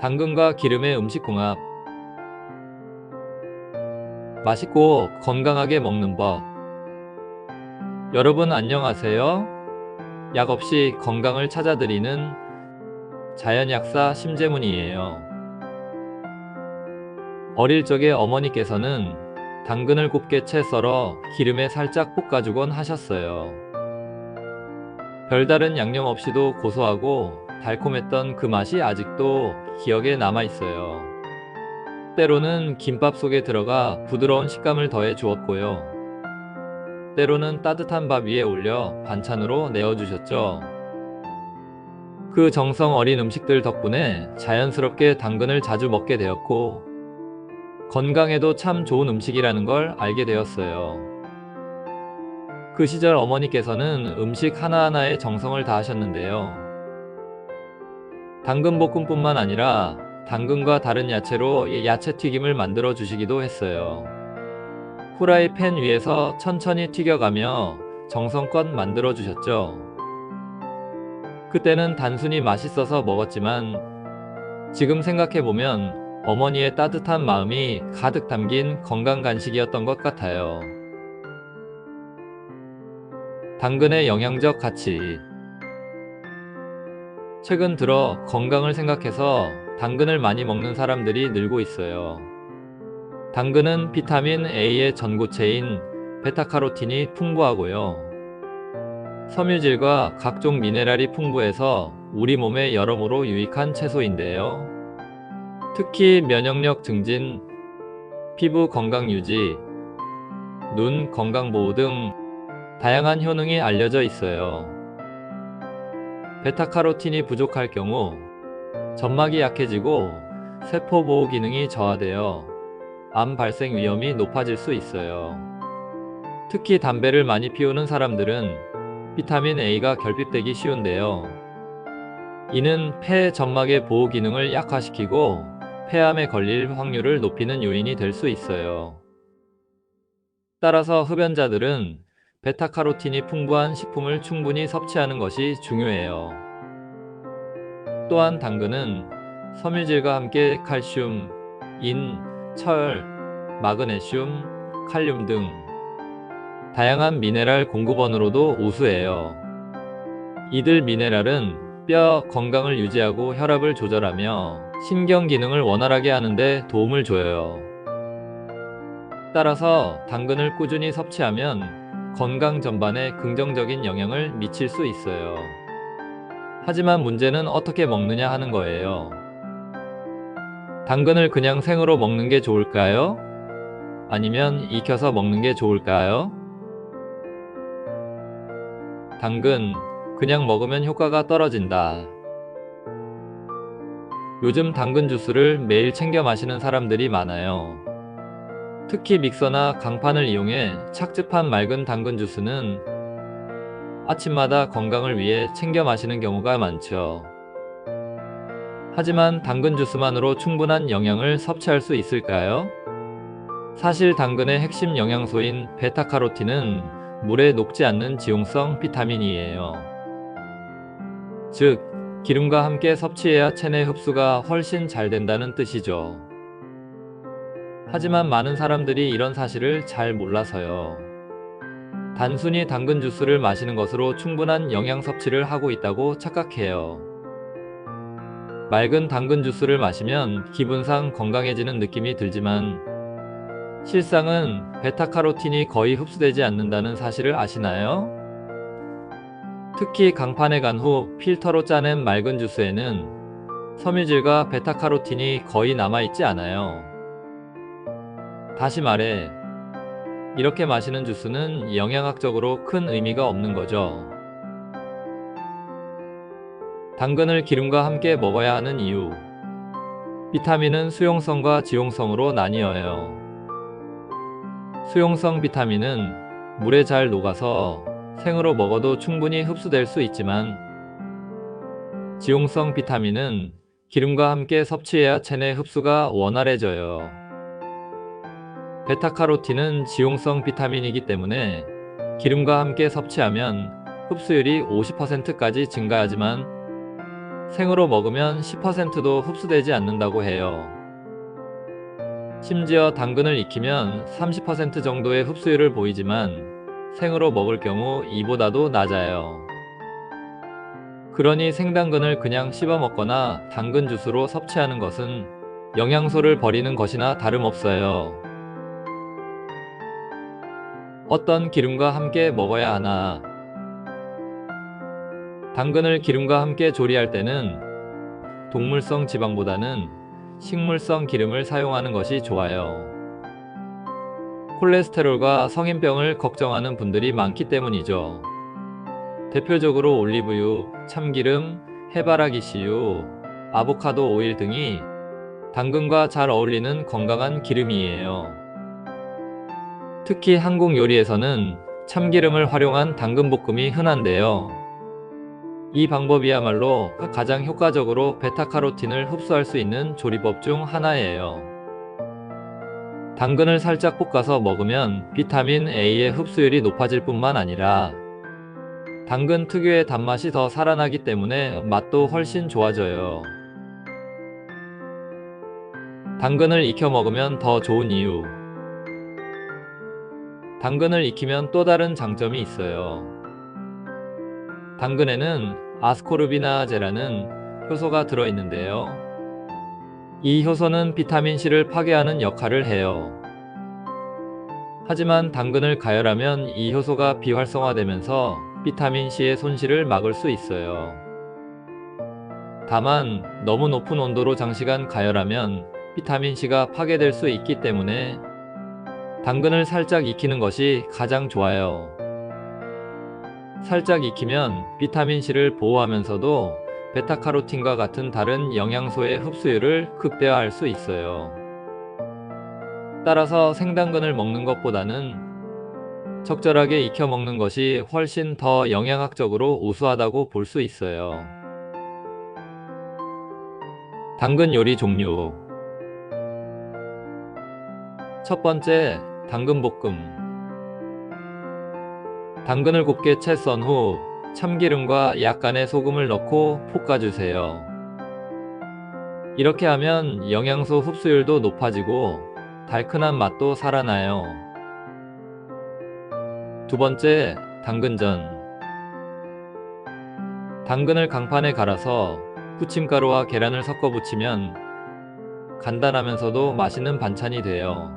당근과 기름의 음식궁합. 맛있고 건강하게 먹는 법. 여러분 안녕하세요. 약 없이 건강을 찾아드리는 자연약사 심재문이에요. 어릴 적에 어머니께서는 당근을 곱게 채 썰어 기름에 살짝 볶아주곤 하셨어요. 별다른 양념 없이도 고소하고 달콤했던 그 맛이 아직도 기억에 남아있어요. 때로는 김밥 속에 들어가 부드러운 식감을 더해 주었고요. 때로는 따뜻한 밥 위에 올려 반찬으로 내어주셨죠. 그 정성 어린 음식들 덕분에 자연스럽게 당근을 자주 먹게 되었고, 건강에도 참 좋은 음식이라는 걸 알게 되었어요. 그 시절 어머니께서는 음식 하나하나에 정성을 다하셨는데요. 당근볶음뿐만 아니라 당근과 다른 야채로 야채 튀김을 만들어 주시기도 했어요. 후라이팬 위에서 천천히 튀겨가며 정성껏 만들어 주셨죠. 그때는 단순히 맛있어서 먹었지만 지금 생각해보면 어머니의 따뜻한 마음이 가득 담긴 건강 간식이었던 것 같아요. 당근의 영양적 가치. 최근 들어 건강을 생각해서 당근을 많이 먹는 사람들이 늘고 있어요. 당근은 비타민 A의 전고체인 베타카로틴이 풍부하고요. 섬유질과 각종 미네랄이 풍부해서 우리 몸에 여러모로 유익한 채소인데요. 특히 면역력 증진, 피부 건강 유지, 눈 건강 보호 등 다양한 효능이 알려져 있어요. 베타카로틴이 부족할 경우 점막이 약해지고 세포 보호 기능이 저하되어 암 발생 위험이 높아질 수 있어요. 특히 담배를 많이 피우는 사람들은 비타민 A가 결핍되기 쉬운데요. 이는 폐 점막의 보호 기능을 약화시키고 폐암에 걸릴 확률을 높이는 요인이 될 수 있어요. 따라서 흡연자들은 베타카로틴이 풍부한 식품을 충분히 섭취하는 것이 중요해요. 또한 당근은 섬유질과 함께 칼슘, 인, 철, 마그네슘, 칼륨 등 다양한 미네랄 공급원으로도 우수해요. 이들 미네랄은 뼈 건강을 유지하고 혈압을 조절하며 신경 기능을 원활하게 하는데 도움을 줘요. 따라서 당근을 꾸준히 섭취하면 건강 전반에 긍정적인 영향을 미칠 수 있어요. 하지만 문제는 어떻게 먹느냐 하는 거예요. 당근을 그냥 생으로 먹는 게 좋을까요? 아니면 익혀서 먹는 게 좋을까요? 당근, 그냥 먹으면 효과가 떨어진다. 요즘 당근 주스를 매일 챙겨 마시는 사람들이 많아요. 특히 믹서나 강판을 이용해 착즙한 맑은 당근 주스는 아침마다 건강을 위해 챙겨 마시는 경우가 많죠. 하지만 당근 주스만으로 충분한 영양을 섭취할 수 있을까요? 사실 당근의 핵심 영양소인 베타카로틴은 물에 녹지 않는 지용성 비타민이에요. 즉, 기름과 함께 섭취해야 체내 흡수가 훨씬 잘 된다는 뜻이죠. 하지만 많은 사람들이 이런 사실을 잘 몰라서요. 단순히 당근 주스를 마시는 것으로 충분한 영양 섭취를 하고 있다고 착각해요. 맑은 당근 주스를 마시면 기분상 건강해지는 느낌이 들지만 실상은 베타카로틴이 거의 흡수되지 않는다는 사실을 아시나요? 특히 강판에 간 후 필터로 짜낸 맑은 주스에는 섬유질과 베타카로틴이 거의 남아있지 않아요. 다시 말해, 이렇게 마시는 주스는 영양학적으로 큰 의미가 없는 거죠. 당근을 기름과 함께 먹어야 하는 이유. 비타민은 수용성과 지용성으로 나뉘어요. 수용성 비타민은 물에 잘 녹아서 생으로 먹어도 충분히 흡수될 수 있지만, 지용성 비타민은 기름과 함께 섭취해야 체내 흡수가 원활해져요. 베타카로틴은 지용성 비타민이기 때문에 기름과 함께 섭취하면 흡수율이 50%까지 증가하지만 생으로 먹으면 10%도 흡수되지 않는다고 해요. 심지어 당근을 익히면 30% 정도의 흡수율을 보이지만 생으로 먹을 경우 이보다도 낮아요. 그러니 생당근을 그냥 씹어 먹거나 당근 주스로 섭취하는 것은 영양소를 버리는 것이나 다름없어요. 어떤 기름과 함께 먹어야 하나? 당근을 기름과 함께 조리할 때는 동물성 지방보다는 식물성 기름을 사용하는 것이 좋아요. 콜레스테롤과 성인병을 걱정하는 분들이 많기 때문이죠. 대표적으로 올리브유, 참기름, 해바라기씨유, 아보카도 오일 등이 당근과 잘 어울리는 건강한 기름이에요. 특히 한국 요리에서는 참기름을 활용한 당근볶음이 흔한데요. 이 방법이야말로 가장 효과적으로 베타카로틴을 흡수할 수 있는 조리법 중 하나예요. 당근을 살짝 볶아서 먹으면 비타민 A의 흡수율이 높아질 뿐만 아니라 당근 특유의 단맛이 더 살아나기 때문에 맛도 훨씬 좋아져요. 당근을 익혀 먹으면 더 좋은 이유. 당근을 익히면 또 다른 장점이 있어요. 당근에는 아스코르비나제라는 효소가 들어있는데요. 이 효소는 비타민C를 파괴하는 역할을 해요. 하지만 당근을 가열하면 이 효소가 비활성화되면서 비타민C의 손실을 막을 수 있어요. 다만 너무 높은 온도로 장시간 가열하면 비타민C가 파괴될 수 있기 때문에 당근을 살짝 익히는 것이 가장 좋아요. 살짝 익히면 비타민C를 보호하면서도 베타카로틴과 같은 다른 영양소의 흡수율을 극대화할 수 있어요. 따라서 생당근을 먹는 것보다는 적절하게 익혀 먹는 것이 훨씬 더 영양학적으로 우수하다고 볼 수 있어요. 당근 요리 종류. 첫 번째, 당근볶음. 당근을 곱게 채 썬 후 참기름과 약간의 소금을 넣고 볶아주세요. 이렇게 하면 영양소 흡수율도 높아지고 달큰한 맛도 살아나요. 두 번째, 당근전. 당근을 강판에 갈아서 부침가루와 계란을 섞어 부치면 간단하면서도 맛있는 반찬이 돼요.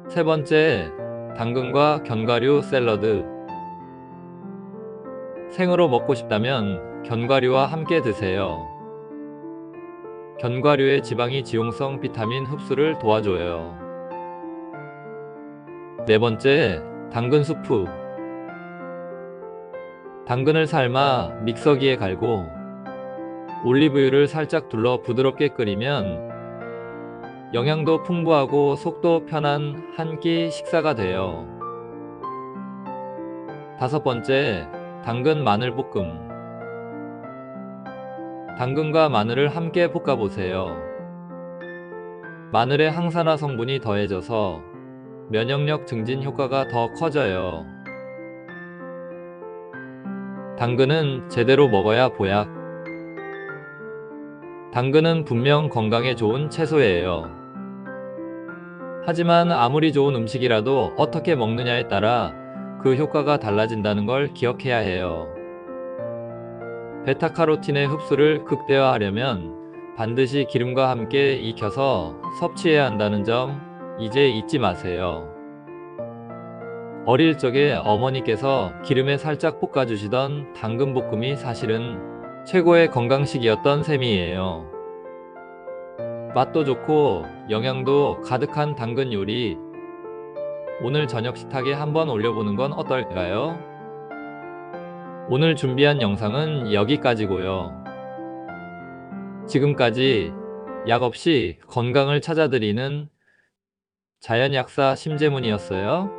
세 번째, 당근과 견과류 샐러드. 생으로 먹고 싶다면 견과류와 함께 드세요. 견과류의 지방이 지용성 비타민 흡수를 도와줘요. 네 번째, 당근 수프. 당근을 삶아 믹서기에 갈고 올리브유를 살짝 둘러 부드럽게 끓이면 영양도 풍부하고 속도 편한 한 끼 식사가 돼요. 다섯 번째, 당근 마늘 볶음. 당근과 마늘을 함께 볶아보세요. 마늘의 항산화 성분이 더해져서 면역력 증진 효과가 더 커져요. 당근은 제대로 먹어야 보약. 당근은 분명 건강에 좋은 채소예요. 하지만 아무리 좋은 음식이라도 어떻게 먹느냐에 따라 그 효과가 달라진다는 걸 기억해야 해요. 베타카로틴의 흡수를 극대화하려면 반드시 기름과 함께 익혀서 섭취해야 한다는 점 이제 잊지 마세요. 어릴 적에 어머니께서 기름에 살짝 볶아주시던 당근볶음이 사실은 최고의 건강식이었던 셈이에요. 맛도 좋고 영양도 가득한 당근 요리, 오늘 저녁 식탁에 한번 올려보는 건 어떨까요? 오늘 준비한 영상은 여기까지고요. 지금까지 약 없이 건강을 찾아드리는 자연약사 심재문이었어요.